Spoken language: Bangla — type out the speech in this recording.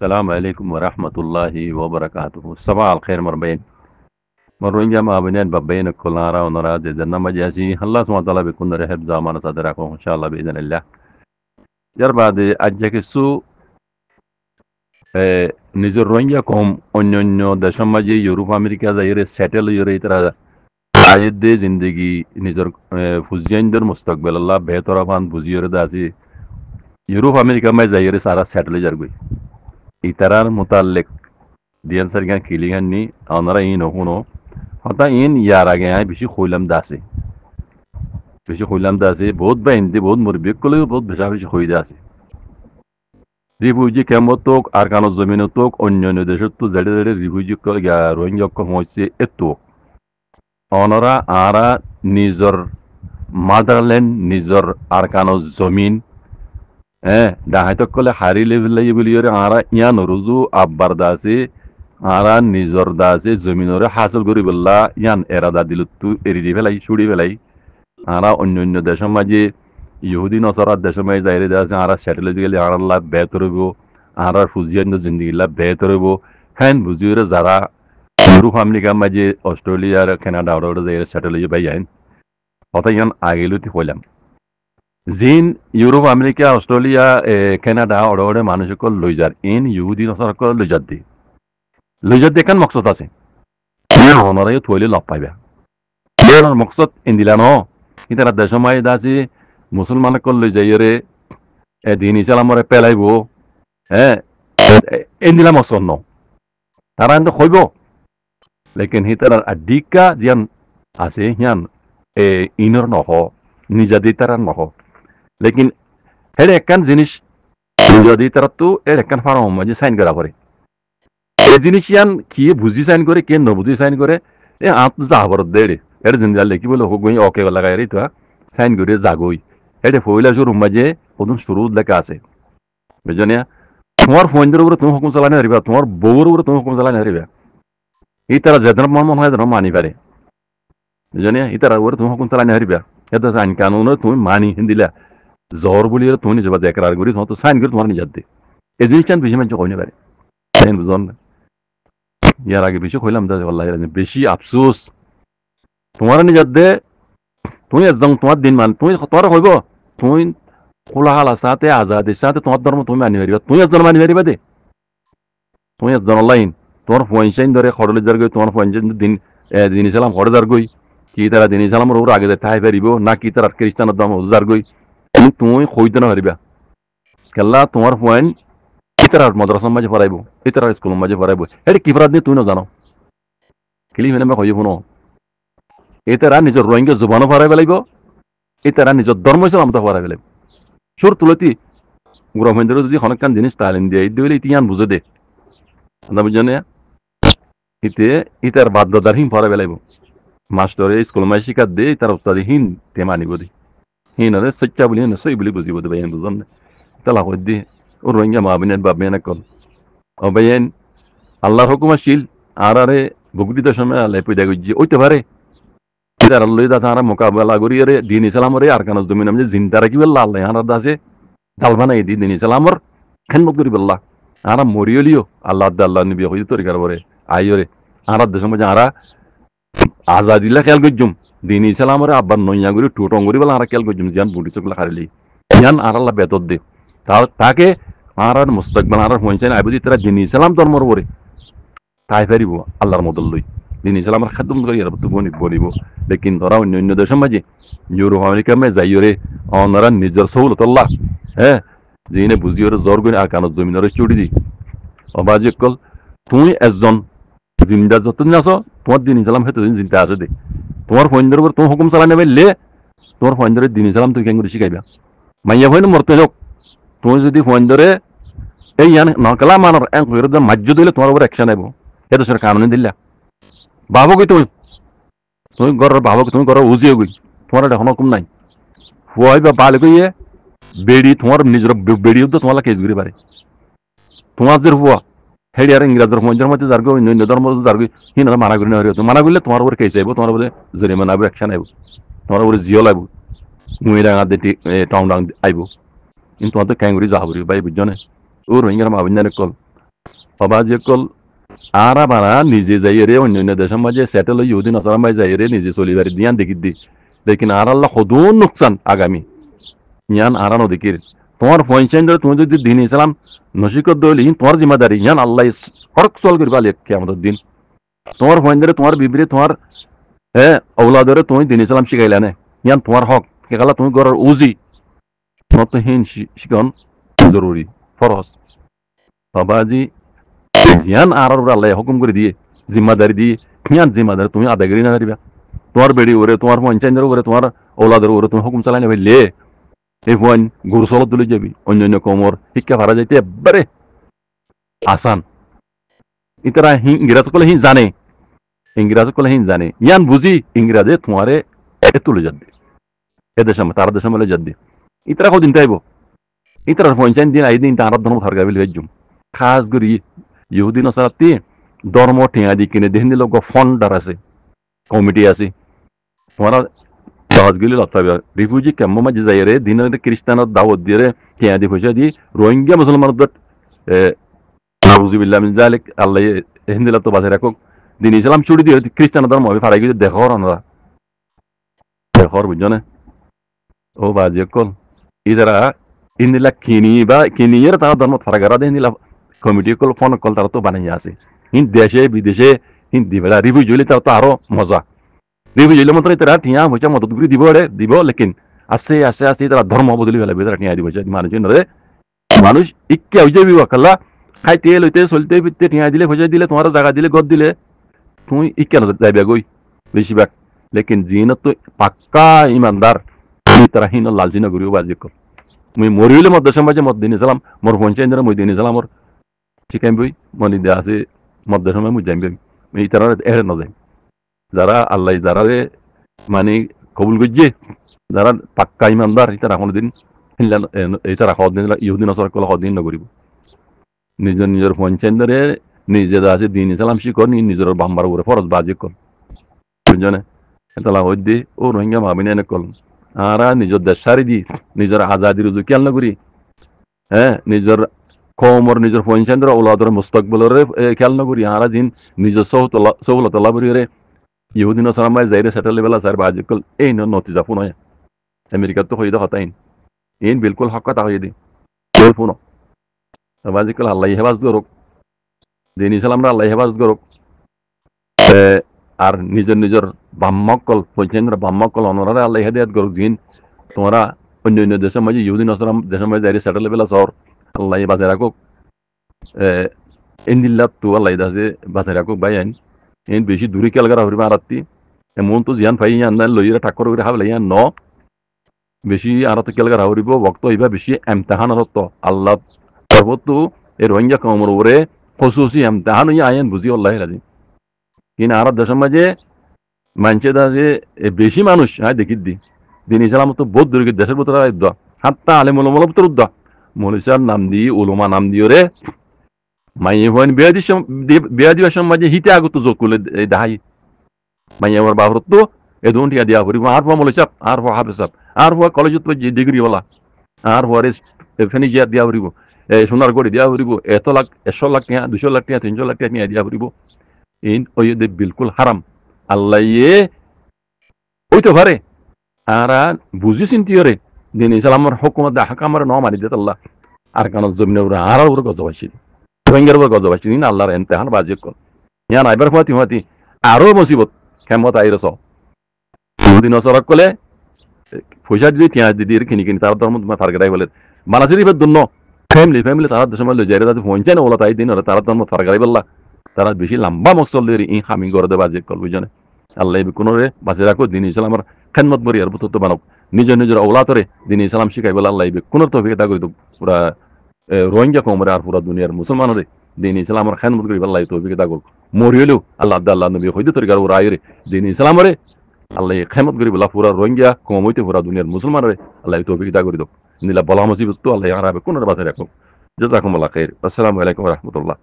السلام عليكم ورحمة الله وبركاته. صباح الخير مربين. مرونجا ما بنين ببين كل نارا ونرا جزنا مجازي الله سبحانه وتعالى بيكون رحب زمان صدركم إن شاء الله بإذن الله. جر بعد أجاك السو نزور رونجا كم أنيونيو دشم مجي يوروب أمريكا زاير سيتل يوري ترى عايد زندگی نزور فوزيان در مستقبل الله بهتر أفان بوزيور داسي يوروب أمريكا ما زاير سارا سيتل جرگوي. إترار متعلق ديان سرگان كيليان ني أنرا إنه هنو حتى إن ياراگه يعني بيشي خويلم داسي بيشي خويلم داسي বহুত بايندي বহুত مربيك كله বহুত بيشي خوي داسي রিফিউজি ক্যাম্প তোক আরকানো জমিন তোক অন্যান্য দেশের তো জেডে জেডে রিফিউজি রোহিঙ্গা হয়েছে এতো অনরা আরা নিজর মাদারল্যান্ড নিজর আরকানো জমিন ডাহাইত কলে হারি লেভেল বলি আরা ইয়ান রুজু আব্বার দাসে আরা নিজর দাসে জমিনরে হাসিল করি বললা ইয়ান এরাদা দিল তু এরি দি ফেলাই ছুড়ি ফেলাই আরা অন্যান্য দেশের মাঝে ইহুদি নসরাত দেশের মাঝে যাইরে দাসে আরা সেটেল গেলে আরাল্লা বেহতর হইব আরার ফুজিয়ান জিন্দিগিল্লা বেহতর হইব হ্যান বুঝিরে যারা ইউরোপ আমেরিকার মাঝে অস্ট্রেলিয়ার কানাডা ওরা যাইরে সেটেল হয়ে বাই আইন কথা ইয়ান আগেলুতি হইলাম জিন ইউরোপ আমেরিকা অস্ট্রেলিয়া কানাডা ওরা মানুষকে লই যার ইন ইহুদি নসরাক লই যার দেখান মকসদ আছে ওনারাই থইলে লাভ পাইবা মকসদ ইন্দিলা ন কিন্তু দেশের মাঝে দাসি মুসলমানকে লই যাইরে দিন ইসলামরে পেলাইব ইন্দিলা মকসদ ন তারা কিন্তু হইব লেকিন হিতার আডিকা জিয়ান আছে হিয়ান ইনর নহ নিজাদি তারা নহ লেকিন হের একখান জিনিস যদি তারা তো এর একখান ফার্ম মাঝে সাইন করা পরে এই জিনিস ইয়ান কি বুঝি সাইন করে কে নবুঝি সাইন করে এ আপ যাবার দেড়ে এর জিনিস লিখি বলে হোক ওকে লাগাই রে তো সাইন করে যাগই এটা ফইলা শুরু মাঝে প্রথম শুরু লেখা আছে বুঝনিয়া তোমার ফোনের উপরে তুমি হুকুম চালানি হারিবা তোমার বউর উপরে তুমি হুকুম চালানি হারিবা এই তারা যেদিন মন হয় যেন মানি পারে বুঝনিয়া এই তারা উপরে তুমি হুকুম চালানি হারিবা এত আইন কানুন তুমি মানি দিলা জ্বর বলি তুমি নিজে বাদে একরার করি তোমার তো সাইন করে তোমার নিজের দে এই জিনিসটা বেশি মানুষ কই না পারে বুঝন না ইয়ার আগে বেশি কইলাম বেশি আফসোস তোমার নিজের দে তুমি একজন তোমার দিন মান তুমি তোমার কইব তুমি খোলাহাল সাথে আজাদের সাথে তোমার ধর্ম তুমি মানি পারিবা তুমি একজন মানি পারিবা দে তুমি একজন অনলাইন তোমার পয়সাইন ধরে খরলে যার গই তোমার পয়সাইন দিন দিন ইসলাম খরে যার গই কি তারা দিন ইসলামের উপর আগে যাই তাই পারিব না কি তারা খ্রিস্টানের ধর্ম যার গই তুমি কইতে না পারিবা কেল্লা তোমার পয়েন্ট ইতার মাদ্রাসার মাঝে পড়াইব ইতার স্কুলের মাঝে পড়াইব এটা কি পড়াদ তুমি না জানো খেলি ফেলে কই শুনো এতারা নিজের রোহিঙ্গা জুবানও পড়াই পেলাইব এতারা নিজের ধর্ম ইসলাম তো পড়াই পেলাইব সুর তুলতি গ্রহেন্দ্র যদি অনেকখান জিনিস তালিম দিয়ে দিলে ইতিহান বুঝে দে বুঝনে ইতে ইতার বাধ্যতারহীন পড়াই পেলাইব মাস্টরে স্কুল মাঝে শিক্ষা দে তার উস্তাদিহীন তে মানিব দি হীন সচ্চা বলি সই বলি বুঝিব দে ভাই বুঝন তালা কই দি ও রোহিঙ্গা মাবিনের বাবিয়ানা কল অবাইন আল্লাহর হুকুমশীল আরে বগুড়ি দশমে আল্লাহ পয়দা গজি ওইতে পারে ইদার আল্লাহ দাসারা মোকাবেলা করি রে দিন ইসলামরে আরকানাস জমিন আমে জিন্দা রাখি বললা আল্লাহ আনার দাসে দালবানা এই দিন ইসলামর খেদমত করি বললা আরা মরিয়লিও আল্লাহ আল্লাহ নবী হই তরিকার পরে আইরে আনার দেশের মধ্যে আরা আজাদিলা খেয়াল গজুম দিন ইসলামরে আব্বার নইয়া করি টুটং করি বলা আরা খেয়াল গজুম জিয়ান বুটি চকলা খারিলি জিয়ান আর আল্লাহ বেতর দে তাকে আর মুস্তাকবাল আর হইছেন আইবদি তারা দিন ইসলাম ধর্মর পরে তাই পারিব আল্লাহর মদল লই দিন ইসলামের খাদম করি আর বনি বনিব লেকিন তোরা অন্য দেশের মাঝে ইউরোপ আমেরিকা মে যাইরে অনারা নিজের সৌলত আল্লাহ যিনি বুঝিওর জ্বর গই আর কানত জমিনের চুড়ি দি অবাজি কল তুই একজন জিন্দা যতদিন আছো তোমার দিন ইসলাম হেতু জিন্দা আছে দে তোমার ফোনের উপর তুমি হুকুম চালানি পাইলে তোমার ফোনের দিন ইসলাম তুই কেন করে শিখাইবা মাইয়া ফোন মরতে হোক তুমি যদি ফোন ধরে এই নকলা মানর মাজ্য দিলে তোমার উপর অ্যাকশন আইব এত সেটা কানুনে দিলা ভাবো কি তুমি ঘরের ভাবো তুমি ঘর উজিয়ে গই তোমার এটা হুকুম নাই ফুয়াই বা বাল গইয়ে বেড়ি তোমার নিজের বেড়ি তো তোমার কেস ঘুরে পারে তোমার যে ফুয়া হেডি আর ইংরাজের ফোনের মধ্যে যার গই অন্য ধর্ম যার গই হিন মানা করি না মানা করলে তোমার উপর কেস আইব তোমার উপরে জরিমানা আইব অ্যাকশন আইব তোমার উপরে জিও লাগব মুই ডাঙা দিয়ে টাউন ডাং আইব কিন্তু তোমার তো ক্যাঙ্গুরি যাবরি ভাই বুঝছো না ও রোহিঙ্গার মাবিনারে কল বাবাজি কল আরা বারা নিজে যাইরে অন্যান্য দেশের মাঝে সেটেল ইহুদি নসারা মাঝে যাইরে নিজে চলিবারি দিয়ান দেখি দি লেকিন আর আল্লাহ হদুন নুকসান আগামী ইয়ান আরানো দেখির তোমার পয়সা তুমি যদি দিন ইসলাম নসিকত দইলি তোমার জিম্মাদারি ইয়ান আল্লাহ হরক চল করবা লেখকে আমাদের দিন তোমার পয়সা তোমার বিবরে তোমার ঔলাদরে তুমি দিন ইসলাম শিখাইলা নে ইয়ান তোমার হক কেকালা তুমি গড়ের উজি তোমার তো হিন শিখন জরুরি ফরজ বাবাজি ইয়ান আর আল্লাহ হুকুম করে দিয়ে জিম্মাদারি দিয়ে ইয়ান জিম্মাদারি তুমি আদায়গিরি না করিবা তোমার বেড়ি ওরে তোমার পঞ্চায়েতের উপরে তোমার ঔলাদের উপরে তুমি হুকুম চালাই নেবে লে এই ফোন গরু চলত তুলে যাবি অন্যান্য কমর শিক্ষা ভাড়া যাইতে একবারে আসান ইতারা ইংরাজ কলে হি জানে ইংরাজ কলে হি জানে ইয়ান বুঝি ইংরাজে তোমারে তুলে যাবে এ দেশ তার দেশ মেলে যাবে ইতারা কদিন তাইব ইতার পঞ্চায়েত দিন আই দিন তার ধর্ম থারগাবিল ভেজুম খাস করি ইহুদিন সারাতি ধর্ম ঠেঙা দি কিনে দেখেন দিল ফন্ডার আছে কমিটি আছে তোমারা দাওয়াতগুলি লতাবে রিফিউজি ক্যাম্প মাঝে যাইরে দিনের খ্রিস্টানের দাওয়াত দিয়ে ঠেঙা দি পয়সা দি রোহিঙ্গা মুসলমানদের নাউজুবিল্লাহ মিন যালিক আল্লাহ হিন্দিলা তো বাঁচাই রাখুক দিন ইসলাম ছুটি দিয়ে খ্রিস্টান ধর্ম হবে ফারাই গিয়ে দেখর আমরা দেখর বুঝছো না ও বাজে কল ইদারা ইন্দিলা কিনিয়ের তারা ধর্ম ফারাগারা দিয়ে ইন্দিলা কমিটি কল ফোন কল তারা তো বানিয়ে আছে হিন দেশে বিদেশে হিন্দি বেলা রিভিউ হইলে তারা তো আরো মজা রিভিউ হইলে মাত্র তারা টিয়া পয়সা মদত করে দিব লেকিন আস্তে আস্তে আস্তে তারা ধর্ম বদলি ফেলাবে তারা টিয়া দিব মানুষজন মানুষ ইকে হয়ে যাবি কাল্লা খাইতে লইতে চলতে ফিরতে টিয়া দিলে পয়সা দিলে তোমার জায়গা দিলে গদ দিলে তুমি ইকে যাইবে গই বেশিরভাগ লেকিন জিনত তো পাক্কা ইমানদার তারা হিন লালজি না ঘুরিও বাজি কর মুই মরিলে মধ্য সমাজে মত দিন ইসলাম মোর পঞ্চায়েত মই দিন ইসলাম মোর শিখাইম বই মনি দেয়া আছে মধ্য সময় মুই যাইম এই তারা এড়ে না যাই যারা আল্লাহ যারা মানে কবুল করছে যারা পাক্কা ইমানদার তারা কোনোদিন এই তারা সদিন ইহুদিন নসর কলে সদিন নকরিব নিজৰ নিজৰ পঞ্চায়েতরে নিজে আছে দিন ইসলাম শিকর নিজের বাম্বার উপরে ফরজ বাজি কর বুঝছনে এটা হই দি ও রোহিঙ্গা মাবিনে এনে কল আর নিজের দেশ সারি দি নিজের আজাদি রুজু খেয়াল নকরি নিজের কমর নিজের পঞ্চায়েতের ওলাদর মুস্তকবলের খেয়াল নকরি আর দিন নিজের সৌলত লাভ রে ইহুদিন সালামাই যাইরে সেটেল বেলা স্যার বাজি কল এই নতিজা ফোন হয় আমেরিকা তো হইদা হতাইন ইন বিলকুল হক কথা হই দি ফোন বাজি কল আল্লাহ হেফাজ করুক দিন ইসলামরা আল্লাহ হেফাজ করুক আর নিজের বাম্মকল পঞ্চায়েতের বাম্মকল অনরা আল্লাহ হেদায়েত করুক দিন তোমরা অন্য দেশের মাঝে ইহুদিন আসলাম দেশের মাঝে যাইরে সেটেল বেলা সর আল্লাহ বাঁচাই রাখুক ইন্দিল্লাত তো আল্লাহ দাসে বাঁচাই রাখুক ভাই আইন এই বেশি দূরে কেলগারা হরিবা আরাত্তি এমন তো জিয়ান ফাই ইয়ান লইরা ঠাকুর করে হাবলে ইয়ান ন বেশি আরাত কেলগারা হরিব বক্ত হইবা বেশি এমতাহান হত আল্লাহ সর্বত এই রোহিঙ্গা কমর ওরে খসুসি এমতাহান হইয়া আইন বুঝি আল্লাহ রাজি কিন্তু আর দেশের মাঝে মানছে দাসে বেশি মানুষ দেখি দি দিন ইসলাম তো বহুত দূরে দেশের ভিতরে উদ্দা হাত্তা আলে মলমল ভিতর উদ্দা মনুষ্যার নাম দি উলমা নাম দিও রে মাইয়ে হইন বিয়া দিবার সমাজে হিতে আগত যোগ করলে দেখাই মাইয়ে আমার বাবর তো এ দুটি দিয়া করিব আর হওয়া মলে চাপ আর হওয়া হাফে চাপ আর হওয়া কলেজত ডিগ্রি বলা আর হওয়ারে ফেনিজিয়া দিয়া করিব সোনার গড়ি দিয়া করিব 100 লাখ টাকা 200 লাখ টাকা 300 লাখ টাকা নিয়ে দিয়া করিব ইন ওই বিলকুল হারাম আল্লাহ ওইতে পারে আর বুঝি চিন্তিও দিন ইসলামের হুকুমত হাকামের ন মারি দিত আল্লাহ আর কারণ জমিনের উপরে আর উপরে গজবাসী রোহিঙ্গার উপরে গজবাসী দিন আল্লাহর এমতেহান বাজি কর ইয়ান আইবার ফাতি আরো মুসিবত ক্ষমত আইরস দিন সরক কলে পয়সা দিদি টিয়া দিদি কিনি তার ধর্ম তোমার ফারগারাই বলে মানাসিরিফের জন্য ফ্যামিলি তারা দেশের মধ্যে যাই তাদের পৌঁছায় না ওলা তাই দিন তারা ধর্ম ফারগারাই বললা তারা বেশি লম্বা মসল ই হামি করে দেবা যে কল বুঝনে আল্লাহ কোনো রে বাঁচে রাখো দিন ইসলামের খেদমত বরি আর বুত বানক নিজের ঔলাতরে দিন ইসলাম শিখাই বলে আল্লাহ কোনো তো অভিজ্ঞতা করে পুরা রোহিঙ্গা কমরে আর পুরা দুনিয়ার মুসলমানরে দিন ইসলামের খেদমত করি আল্লাহ তো অভিজ্ঞতা করুক মরি হলেও আল্লাহ আল্লাহ নবী হইতে তরিকার ওরা আয়রে দিন ইসলামরে আল্লাহ খেদমত করি বলা পুরা রোহিঙ্গা কম হইতে পুরা দুনিয়ার মুসলমানরে আল্লাহ তো অভিজ্ঞতা করে দোক নীলা বলা মুসিবত তো আল্লাহ হারাবে কোনো বাঁচে রাখো জাযাকুমুল্লাহ খাইর। আসসালামু আলাইকুম ওয়া রাহমাতুল্লাহ।